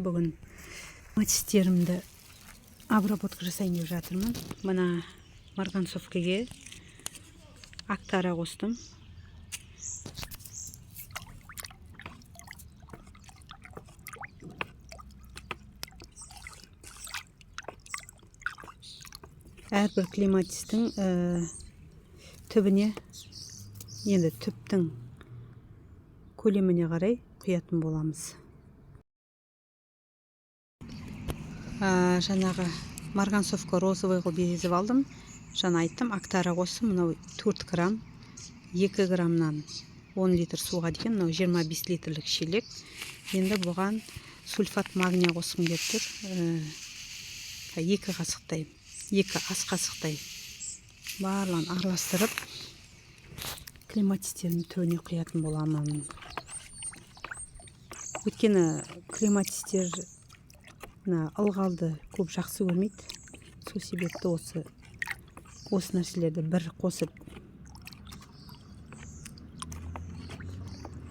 Бүгін матистерімді обработка жасайын деп жатырмын. Мына марганцовкаге актара қостым. Әрбір клематистің түбіне, енді түптің көлеміне қарай құятын боламыз. Жаңағы марганцовка розовый қылып безіп алдым. Жаңа айттым, актара қостым. Мынау 4 грамм, 2 граммнан 10 литр суға деген, мынау 25 литрлік шелек. Енді бұған сульфат магния қосқым келіп тұр. 2 қасықтай, 2 ас қасықтай барлығын араластырып клематистердің түбіне құятын боламын. Өйткені клематистер ылғалды көп жақсы көрмейді. Сол себепті осы нәрселерді бір қосып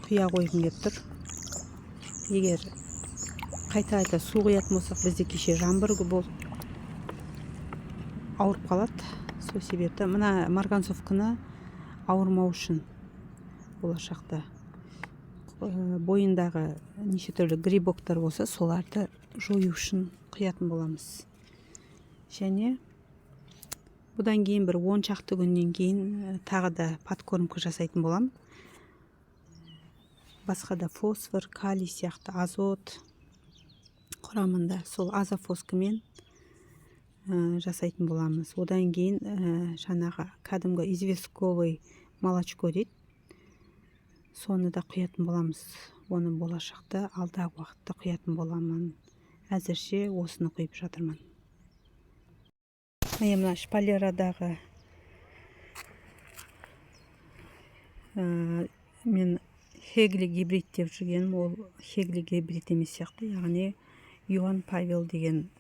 құя қойғым келіп тұр. Егер қайта су құятын болсақ, бізде кеше жаңбыр болып ауырып қалады. Сол себепті мына марганцовканы ауырмау үшін болашақта бойындағы неше түрлі грибоктар болса, соларды жою үшін құятын боламыз. Және бұдан кейін бір 10 шақты күннен кейін тағы да подкормка жасайтын болам. Басқа да фосфор, калий сияқты азот құрамында сол азофоскымен жасайтын боламыз. Одан кейін жаңағы кәдімгі известковый молочко дейді. Соны да құятын боламыз. Оны болашақта алдағы уақытта құятын боламын. Әзірше осыны құйып жатырмын. Мына шпалерадағы мен Хегли гибрид деп жүргенім, ол Хегли гибрид емес сияқты, яғни Йоан Павел деген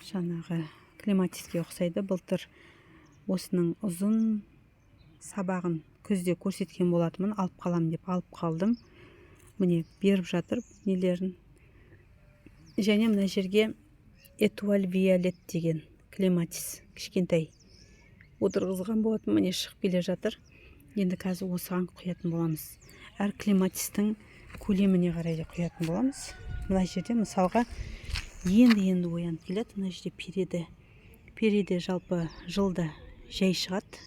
жаңағы клематиске ұқсайды. Былтыр осының ұзын сабағын күзде көрсеткен болатынмын, алып қалам деп алып қалдым. Міне беріп жатыр нелерін. Және мына жерге Этуаль Виолет деген клематис кішкентай отырғызған болатын. Міне шығып келе жатыр. Енді қазір осыған құятын боламыз. Әр клематистің көлеміне қарай да құятын боламыз. Мына жерде мысалға енді оянып келеді. Мына жерде переде жалпы жылда жай шығады.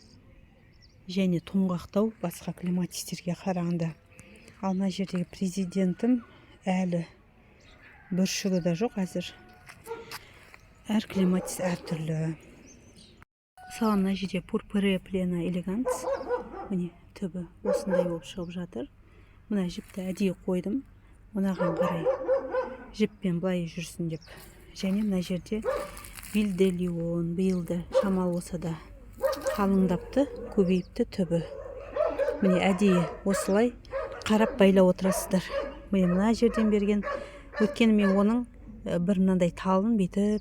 Және тоңғақтау басқа клематистерге қарағанда. Ал мына жердегі президентім әлі бүршігі де жоқ әзір. Әр клематис әртүрлі. Мысалы мына жерде Purpurea plena elegans. Міне түбі осындай болып шығып жатыр. Мына жіпті әдейі қойдым. Мынаған қарай жіппен былай жүрсін деп. Және мына жерде Вильделион биылды шамал болса да қалыңдапты, көбейіпті түбі. Міне әдейі осылай қарап байлап отырасыздар. Мына жерден берген. Өткені мен оның бір мынандай талын бетіп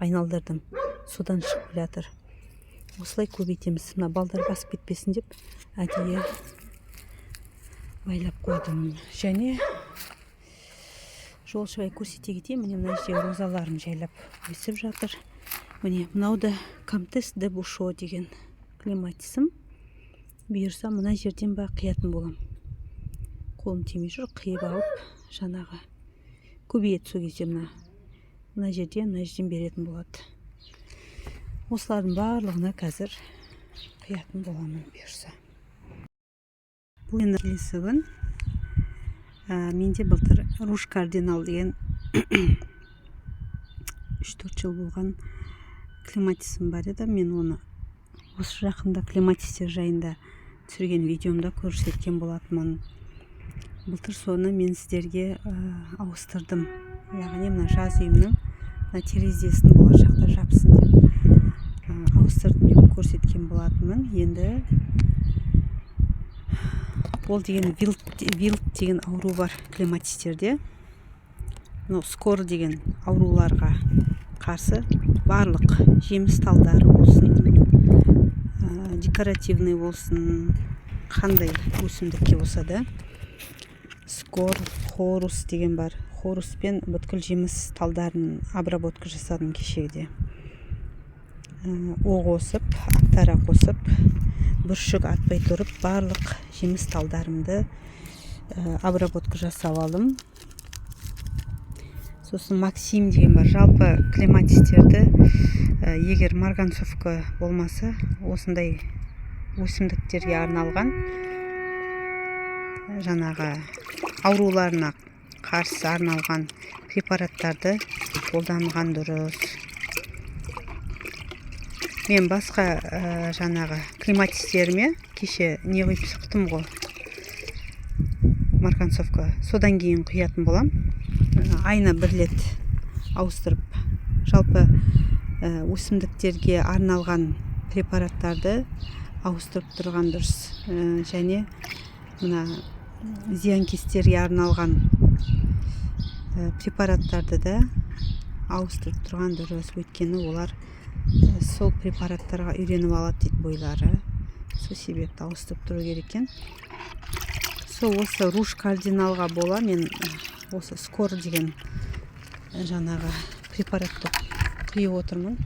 айналдырдым. Содан шығып жатыр. Осылай көбейтеміз. Мына балдар басып кетпесін деп әдейі байлап қойдым. Және жолшыбай көрсете кетейін. Міне мына жерде розаларым жайлап өсіп жатыр. Міне мынау да Comtesse de Bouchot деген клематисім. Бұйырса мына жерден ба қиятын болам. Қолым тимей жүр, қиып алып жаңағы көбейеді сол кезде мына жерден беретін болады. Осылардың барлығына қазір қиятын боламын бұйырса. Бұл енді келесі күн. Менде былтыр руж кардинал деген 3-4 жыл болған клематисім бар еді. Мен оны осы жақында клематистер жайында түсірген видеомда көрсеткен болатынмын. Былтыр соны мен сіздерге ауыстырдым. Яғни мына жаз үйімнің терезесін болашақта жапсын деп ауыстырдым деп көрсеткен болатынмын. Енді ол деген вилт деген ауру бар клематистерде. Скор деген ауруларға қарсы барлық жеміс талдары болсын, декоративный болсын, қандай өсімдікке болса да скор, хорус деген бар. Хоруспен бүткіл жеміс талдарын обработка жасадым кешегіде. О қосып, ақтара қосып, бүршік атпай тұрып, барлық жеміс талдарымды обработка жасап алдым. Сосын Максим деген бар. Жалпы клематистерді егер марганцовка болмаса, осындай өсімдіктерге арналған жаңағы ауруларына қарсы арналған препараттарды қолданған дұрыс. Мен басқа жаңағы клематистеріме кеше не құйып шықтым ғой, марганцовка, содан кейін құятын болам. Айына 1 рет ауыстырып, жалпы өсімдіктерге арналған препараттарды ауыстырып тұрған дұрыс. Және мына зиянкестерге арналған препараттарды да ауыстырып тұрған дұрыс. Өйткені олар сол препараттарға үйреніп алады дейді бойлары. Сол себепті ауыстырып тұру керек екен. Сол осы руж кардиналға бола мен осы скор деген жаңағы препаратты құйып отырмын.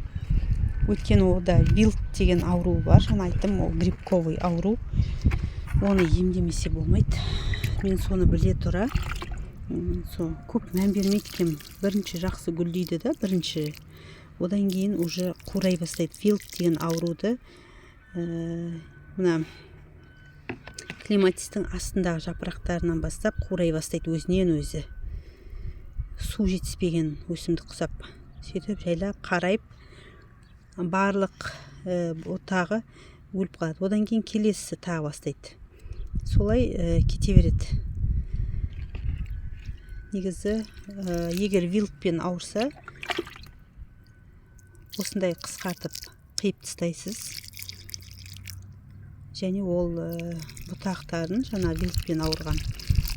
Өйткені ода вилт деген ауру бар. Жаңа айттым, ол грибковый ауру. Оны емдемесе болмайды. Мен соны біле тұра, көп мән бермейді екенмін. Бірінші жақсы гүлдейді да, бірінші. Одан кейін уже қурай бастайды. Вилт деген ауруды мына клематистің астындағы жапырақтарынан бастап қурай бастайды өзінен өзі. Су жетіспеген өсімдік құсап. Сөйтіп жайлап қарайып, барлық отағы өліп қалады. Одан кейін келесі тағы бастайды. Солай кете береді. Негізі, егер вилтпен ауырса, осындай қысқартып қиып тастайсыз. Және ол бұтақтарын, жаңа вилтпен ауырған,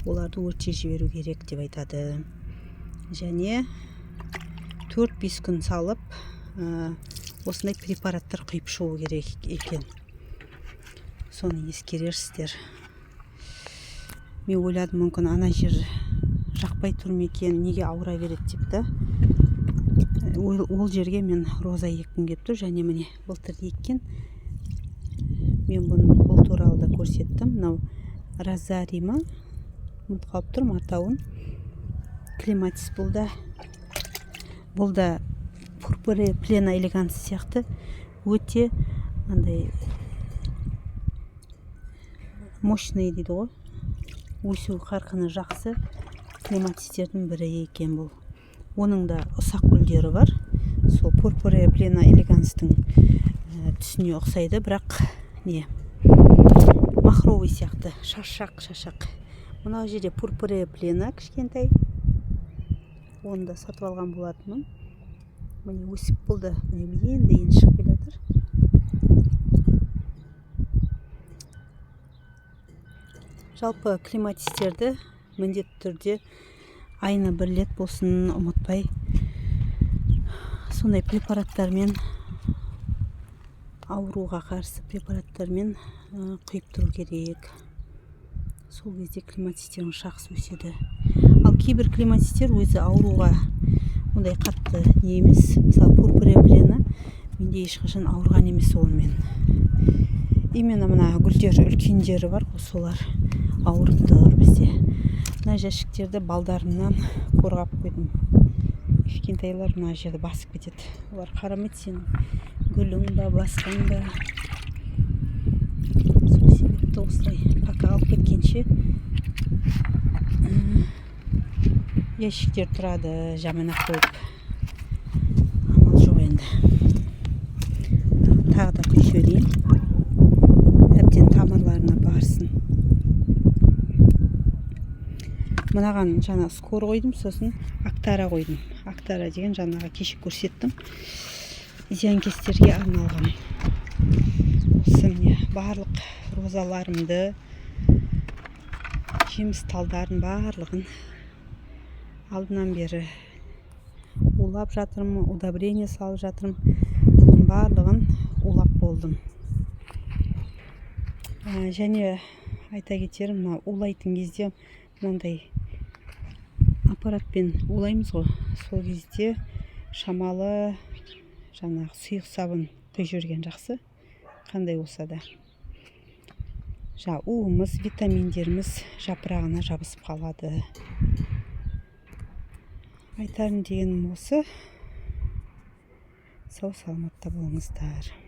оларды өртеп жіберу керек деп айтады. Және 4-5 күн салып, осындай препараттар құйып шығу керек екен. Соны ескерерсіздер. Мен ойладым, мүмкін ана жер жақпай тұр ма екен, неге ауыра береді деп та. Ол жерге мен роза еккім келіп тұр, және міне былтыр еккен. Мен бұл туралы да көрсеттім. Мынау розарий ма? Ұмытып қалып тұрмын атауын. Клематис бұл да пурпуре плена элеганс сияқты өте андай мощный дейді ғой. Өсу қарқыны жақсы клематистердің бірі екен бұл. Оның да ұсақ гүлдері бар. Сол пурпуре плена элеганстың түсіне ұқсайды, бірақ не? Махровый сияқты, шашақ. Мынау жерде пурпуре плена кішкентай. Оны да сатып алған болатынмын. Міне өсіп болды. Міне енді шығып келе жатыр. Жалпы клематистерді міндетті түрде айына 1 рет болсын ұмытпай сондай препараттармен, ауруға қарсы препараттармен құйып тұру керек. Сол кезде клематистердің жақсы өседі. Ал кейбір клематистер өзі ауруға ондай қатты не емес. Мысалы пурпуре плена менде ешқашан ауырған емес онымен. Именно мына гүлдер үлкендері бар, солар ауырып тұр бізде. Мына жәшіктерді балдарымнан қорғап қойдым. Кішкентайлар мына жерді басып кетеді. Олар қарамайды сенің гүлің ба, басқаң ба. Сол себепті осылай пока алып кеткенше ящиктер тұрады, жаманақ қойып. Амал жоқ енді. Тағы да құйып жіберейін. Әбден тамырларына барсын. Мынаған жаңа скор қойдым, сосын ақтара қойдым. Ақтара деген жаңаға кеше көрсеттім. Зиянкестерге арналған. Осы міне барлық розаларымды, жеміс талдарын барлығын алдынан бері улап жатырмын, удобрение салып жатырмын. Бұның барлығын улап болдым. Және айта кетерім, улайтын кезде мынандай аппаратпен улаймыз ғой, сол кезде шамалы жаңағы сұйық сабын құйып жіберген жақсы, қандай болса да. Уымыз, витаминдеріміз жапырағына жабысып қалады. Айтарым дегенім осы. Сау саламатта болыңыздар.